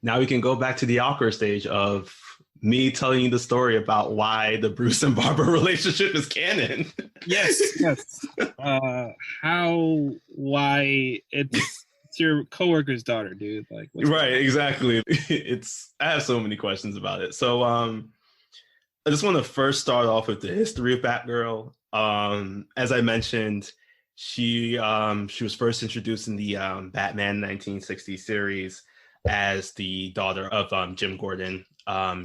now we can go back to the awkward stage of me telling you the story about why the Bruce and Barbara relationship is canon. Yes. Why it's your coworker's daughter, dude. Like, right, exactly. I have so many questions about it. So I just want to first start off with the history of Batgirl. As I mentioned, she was first introduced in the Batman 1960 series as the daughter of Jim Gordon.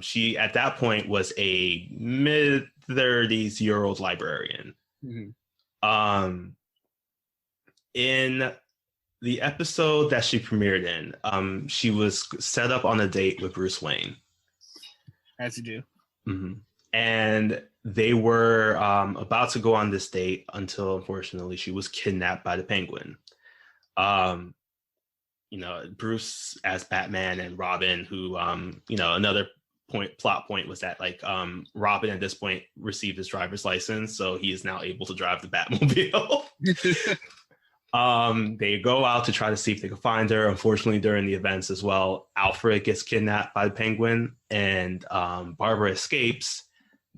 She at that point was a mid-30s-year-old librarian. Mm-hmm. In the episode that she premiered in, she was set up on a date with Bruce Wayne. As you do. Mm-hmm. And they were about to go on this date until, unfortunately, she was kidnapped by the Penguin. Bruce as Batman and Robin, who, another plot point was that, like, Robin at this point received his driver's license, so he is now able to drive the Batmobile. They go out to try to see if they can find her. Unfortunately, during the events as well, Alfred gets kidnapped by the Penguin, and Barbara escapes,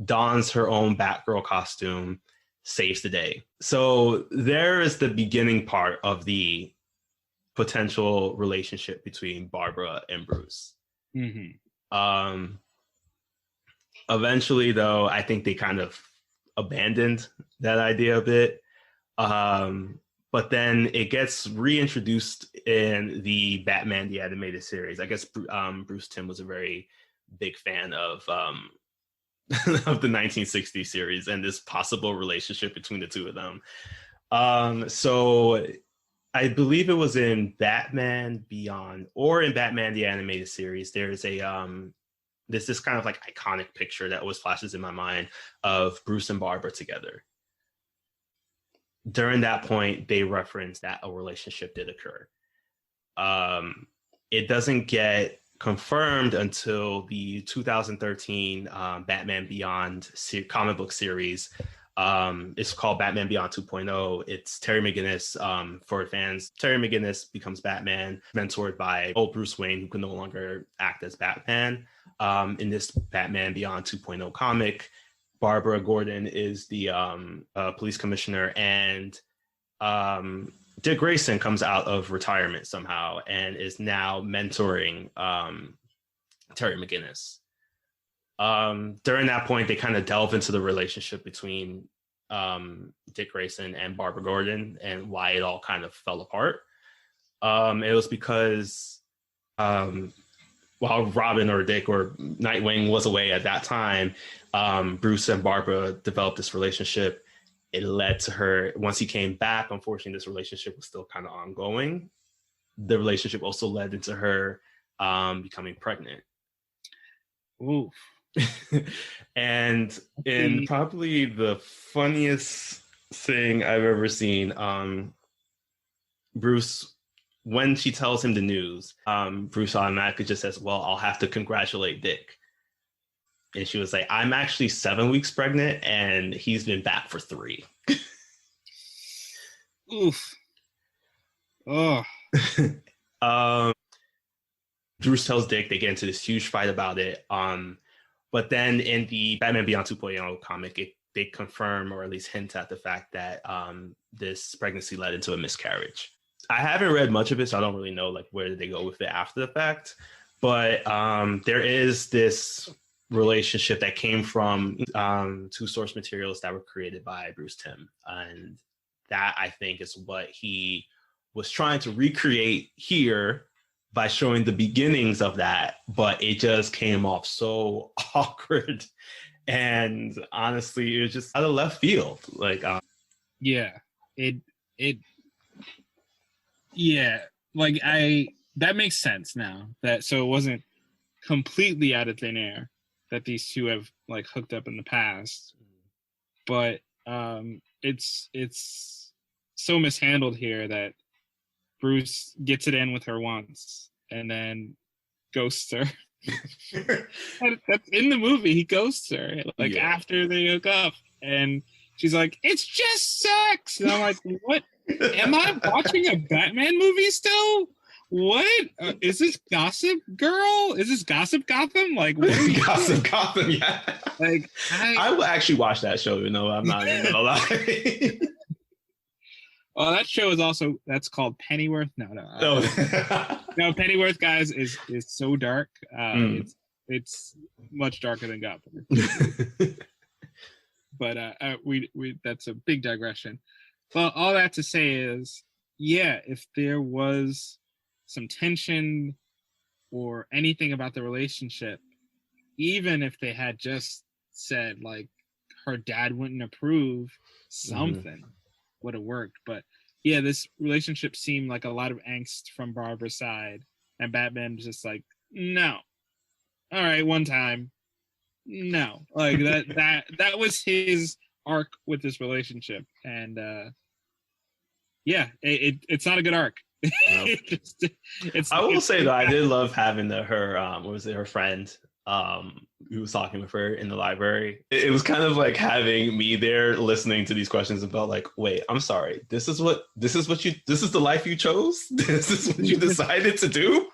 dons her own Batgirl costume, saves the day. So there is the beginning part of the potential relationship between Barbara and Bruce. Mm-hmm. Eventually, though, I think they kind of abandoned that idea a bit. But then it gets reintroduced in the Batman the Animated Series. I guess Bruce Timm was a very big fan of of the 1960 series and this possible relationship between the two of them. So I believe it was in Batman Beyond or in Batman the Animated Series. There's this kind of like iconic picture that always flashes in my mind of Bruce and Barbara together. During that point, they reference that a relationship did occur. It doesn't get confirmed until the 2013 Batman Beyond comic book series It's called Batman Beyond 2.0. It's Terry McGinnis, for fans. Terry McGinnis becomes Batman, mentored by old Bruce Wayne, who can no longer act as Batman. In this Batman Beyond 2.0 comic, Barbara Gordon is the police commissioner, and Dick Grayson comes out of retirement somehow and is now mentoring Terry McGinnis. During that point, they kind of delve into the relationship between Dick Grayson and Barbara Gordon and why it all kind of fell apart. It was because while Robin or Dick or Nightwing was away at that time, Bruce and Barbara developed this relationship. It led to her, once he came back, unfortunately, this relationship was still kind of ongoing. The relationship also led into her becoming pregnant. Ooh. And in probably the funniest thing I've ever seen, Bruce, when she tells him the news, Bruce automatically just says, well, I'll have to congratulate Dick. And she was like, I'm actually 7 weeks pregnant and he's been back for 3. Oof. Oh. Bruce tells Dick, they get into this huge fight about it. But then in the Batman Beyond 2.0 comic, they confirm or at least hint at the fact that this pregnancy led into a miscarriage. I haven't read much of it, so I don't really know like where did they go with it after the fact. But there is this relationship that came from 2 source materials that were created by Bruce Timm. And that, I think, is what he was trying to recreate here by showing the beginnings of that, but it just came off so awkward. And honestly, it was just out of left field. Like, like that makes sense now. So it wasn't completely out of thin air that these two have like hooked up in the past, but it's so mishandled here that Bruce gets it in with her once and then ghosts her. That's in the movie. He ghosts her after they hook up, and she's like, "It's just sex," and I'm like, "What? Am I watching a Batman movie still? What is this? Gossip Girl? Is this Gossip Gotham? Like, what are Gossip Gotham? Yeah. Like, I will actually watch that show. You know, I'm not even gonna lie. Oh, that show is also, that's called Pennyworth. No. No, Pennyworth, guys, is so dark. It's much darker than Gotham. But we that's a big digression. Well, all that to say is, yeah, if there was some tension or anything about the relationship, even if they had just said like her dad wouldn't approve, something would have worked. But yeah, this relationship seemed like a lot of angst from Barbara's side, and Batman was just like, no, all right, one time, no, like that was his arc with this relationship. And yeah, it's not a good arc. No. I will say though, I did love having her friend who was talking with her in the library. It was kind of like having me there listening to these questions and felt like, wait, I'm sorry, this is the life you chose? This is what you decided to do?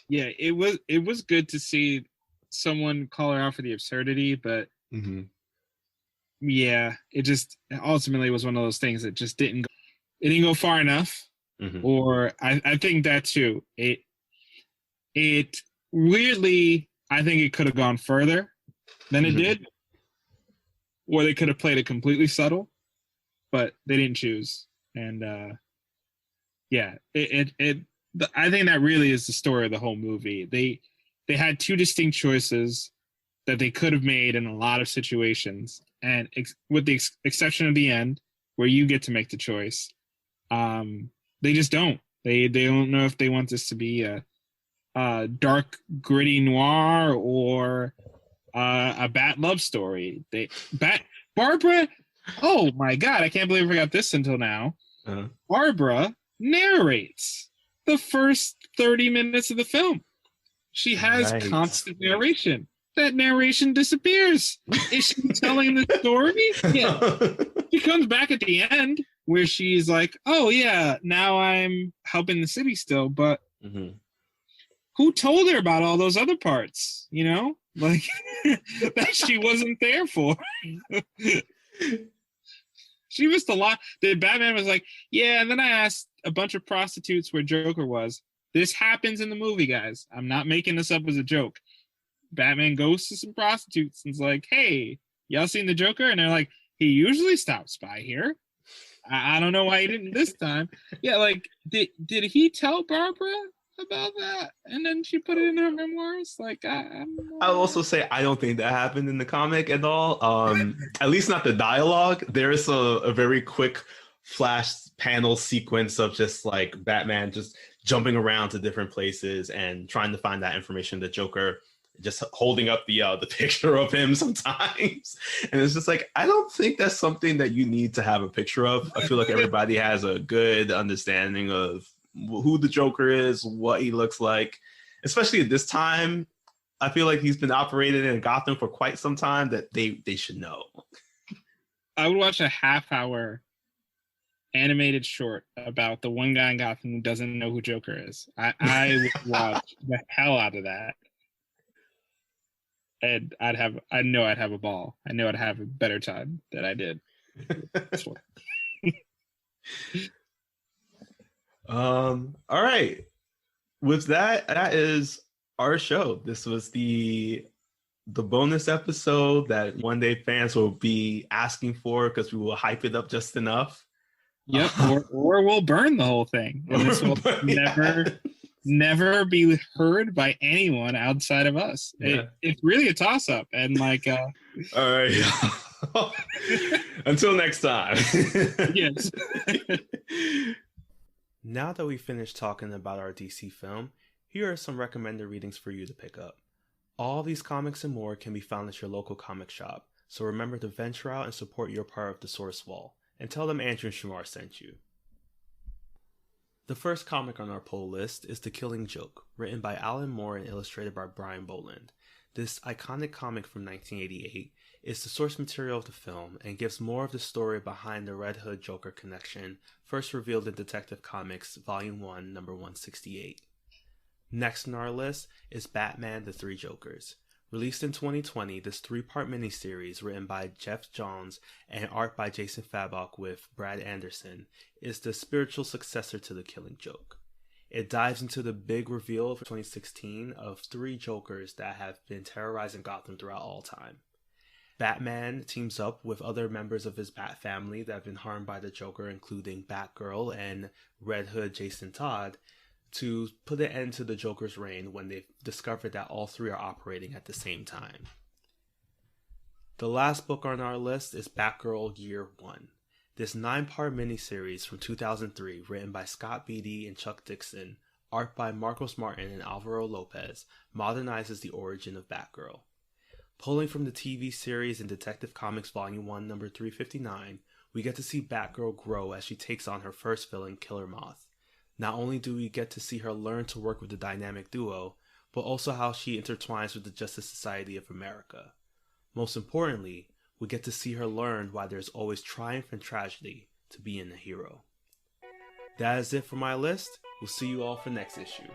Yeah, it was good to see someone call her out for the absurdity, but yeah, it just ultimately was one of those things that just didn't go far enough. Or I think that too. It weirdly, I think it could have gone further than it did, or they could have played it completely subtle, but they didn't choose. And yeah, I think that really is the story of the whole movie. They had 2 distinct choices that they could have made in a lot of situations, and with the exception of the end, where you get to make the choice, they just don't. They don't know if they want this to be a dark, gritty noir or a Bat love story. Barbara. Oh my God! I can't believe I forgot this until now. Barbara narrates the first 30 minutes of the film. She has constant narration. that narration disappears. Is she telling the story? Yeah. She comes back at the end where she's like, oh yeah, now I'm helping the city still, but who told her about all those other parts, you know? Like, that she wasn't there for. She missed a lot. The Batman was like, yeah, and then I asked a bunch of prostitutes where Joker was. This happens in the movie, guys. I'm not making this up as a joke. Batman goes to some prostitutes and is like, hey, y'all seen the Joker? And they're like, he usually stops by here. I don't know why he didn't this time. Yeah, like, did he tell Barbara about that? And then she put it in her memoirs? Like, I'll also say I don't think that happened in the comic at all. At least not the dialogue. There is a very quick flash panel sequence of just like Batman just jumping around to different places and trying to find that information. The Joker just holding up the picture of him sometimes. And it's just like, I don't think that's something that you need to have a picture of. I feel like everybody has a good understanding of who the Joker is, what he looks like, especially at this time. I feel like he's been operating in Gotham for quite some time that they should know. I would watch a half-hour animated short about the one guy in Gotham who doesn't know who Joker is. I would watch the hell out of that. And I'd have a ball. I know I'd have a better time than I did. All right. With that is our show. This was the bonus episode that one day fans will be asking for because we will hype it up just enough. Yep, or we'll burn the whole thing. And this will never be heard by anyone outside of us. Yeah. It's really a toss-up. And like all right. Until next time. Yes. Now that we finished talking about our DC film, here are some recommended readings for you to pick up. All these comics and more can be found at your local comic shop, so remember to venture out and support your part of the source wall, and tell them Andrew and Chamar sent you. The first comic on our poll list is The Killing Joke, written by Alan Moore and illustrated by Brian Boland. This iconic comic from 1988 is the source material of the film and gives more of the story behind the Red Hood Joker connection, first revealed in Detective Comics Volume 1, number 168. Next on our list is Batman the Three Jokers. Released in 2020, this 3-part miniseries written by Jeff Johns and art by Jason Fabok with Brad Anderson is the spiritual successor to The Killing Joke. It dives into the big reveal of 2016 of 3 Jokers that have been terrorizing Gotham throughout all time. Batman teams up with other members of his Bat family that have been harmed by the Joker, including Batgirl and Red Hood Jason Todd, to put an end to the Joker's reign when they've discovered that all 3 are operating at the same time. The last book on our list is Batgirl Year 1. This 9-part miniseries from 2003, written by Scott Beatty and Chuck Dixon, art by Marcos Martin and Alvaro Lopez, modernizes the origin of Batgirl. Pulling from the TV series in Detective Comics Volume 1, number 359, we get to see Batgirl grow as she takes on her first villain, Killer Moth. Not only do we get to see her learn to work with the dynamic duo, but also how she intertwines with the Justice Society of America. Most importantly, we get to see her learn why there's always triumph and tragedy to being a hero. That is it for my list. We'll see you all for next issue.